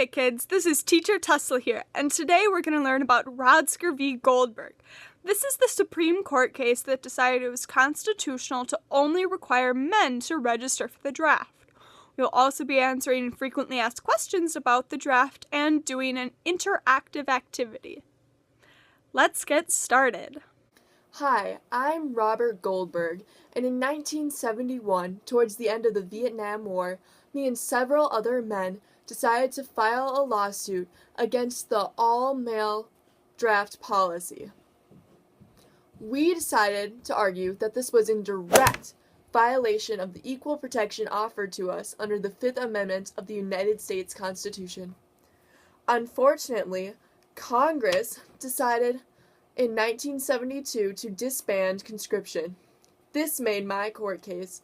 Hiya kids, this is Teacher Tussle here, and today we're going to learn about Rostker v. Goldberg. This is the Supreme Court case that decided it was constitutional to only require men to register for the draft. We'll also be answering frequently asked questions about the draft and doing an interactive activity. Let's get started. Hi, I'm Robert Goldberg, and in 1971, towards the end of the Vietnam War, me and several other men decided to file a lawsuit against the all-male draft policy. We decided to argue that this was in direct violation of the equal protection offered to us under the Fifth Amendment of the United States Constitution. Unfortunately, Congress decided in 1972 to disband conscription. This made my court case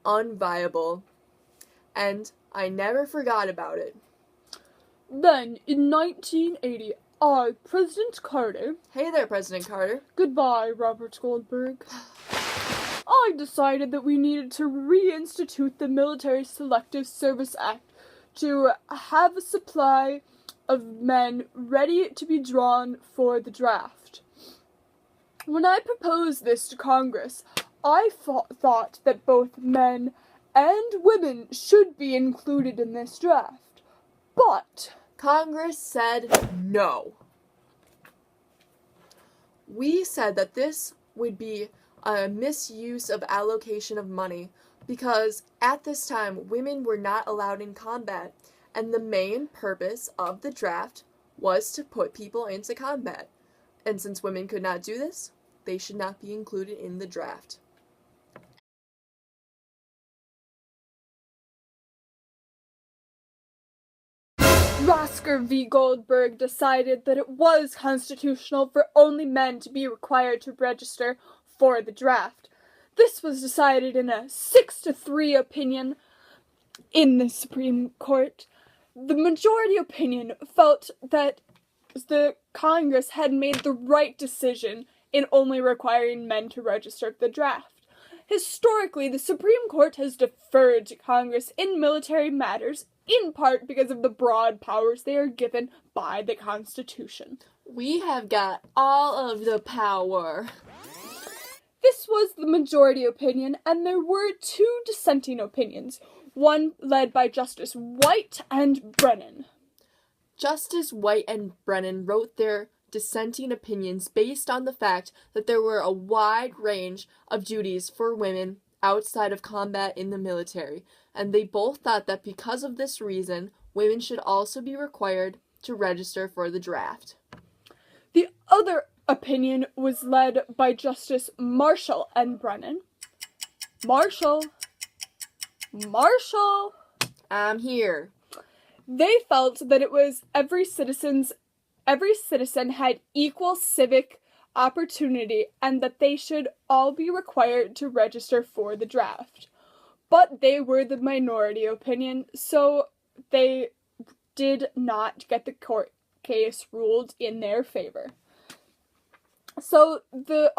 unviable, and I never forgot about it. Then, in 1980, I, President Carter... Hey there, President Carter. Goodbye, Robert Goldberg. I decided that we needed to reinstitute the Military Selective Service Act to have a supply of men ready to be drawn for the draft. When I proposed this to Congress, I thought that both men and women should be included in this draft. But Congress said no. We said that this would be a misuse of allocation of money because at this time women were not allowed in combat, and the main purpose of the draft was to put people into combat. And since women could not do this, they should not be included in the draft. Rostker v. Goldberg decided that it was constitutional for only men to be required to register for the draft. This was decided in a 6-3 opinion in the Supreme Court. The majority opinion felt that the Congress had made the right decision in only requiring men to register for the draft. Historically, the Supreme Court has deferred to Congress in military matters, in part because of the broad powers they are given by the Constitution. We have got all of the power. This was the majority opinion, and there were two dissenting opinions, one led by Justice White and Brennan. Justice White and Brennan wrote their dissenting opinions based on the fact that there were a wide range of duties for women outside of combat in the military, and they both thought that because of this reason, women should also be required to register for the draft. The other opinion was led by Justice Marshall and Brennan. Marshall! I'm here. They felt that it was every citizen had equal civic opportunity and that they should all be required to register for the draft. But they were the minority opinion, so they did not get the court case ruled in their favor. So the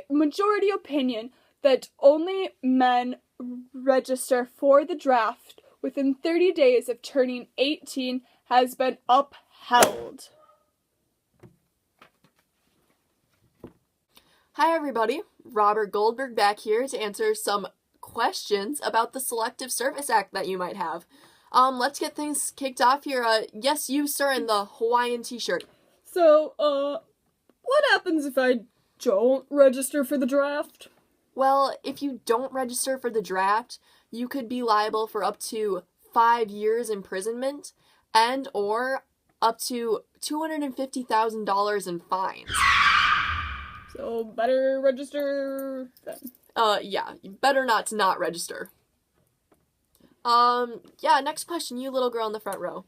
majority opinion that only men register for the draft within 30 days of turning 18 has been upheld. Hi everybody, Robert Goldberg back here to answer some questions about the Selective Service Act that you might have. Let's get things kicked off here. Yes, you, sir, in the Hawaiian t-shirt. So, what happens if I don't register for the draft? Well, if you don't register for the draft, you could be liable for up to 5 years imprisonment and or up to $250,000 in fines. So, better register then. Yeah, you better not register. Yeah, next question, you little girl in the front row.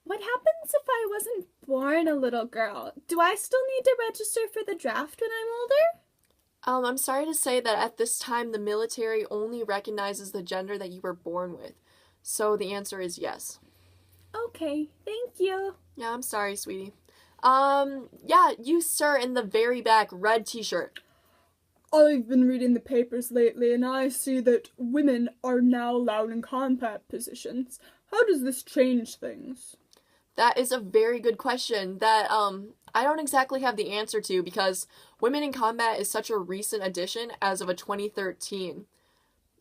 What happens if I wasn't born a little girl? Do I still need to register for the draft when I'm older? I'm sorry to say that at this time, the military only recognizes the gender that you were born with. So the answer is yes. Okay, thank you. Yeah, I'm sorry, sweetie. Yeah, you, sir, in the very back, red t-shirt. I've been reading the papers lately, and I see that women are now allowed in combat positions. How does this change things? That is a very good question that I don't exactly have the answer to because women in combat is such a recent addition as of a 2013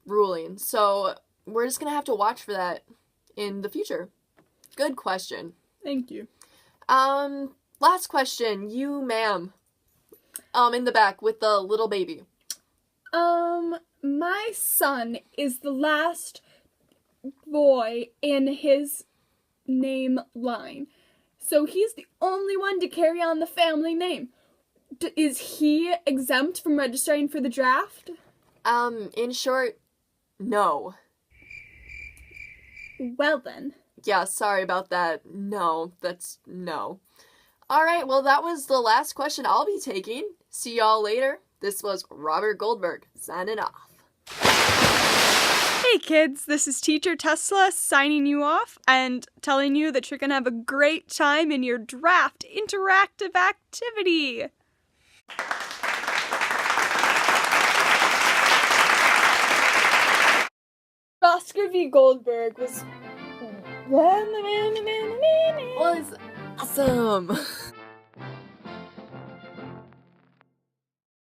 ruling. So we're just gonna have to watch for that in the future. Good question. Thank you. Last question, you ma'am. In the back with the little baby. My son is the last boy in his name line. So he's the only one to carry on the family name. Is he exempt from registering for the draft? In short, no. Well then. Yeah, sorry about that. No, that's no. Alright, well that was the last question I'll be taking. See y'all later. This was Robert Goldberg, signing off. Hey kids, this is Teacher Tesla signing you off and telling you that you're going to have a great time in your draft interactive activity. Rostker v. Goldberg was Was awesome.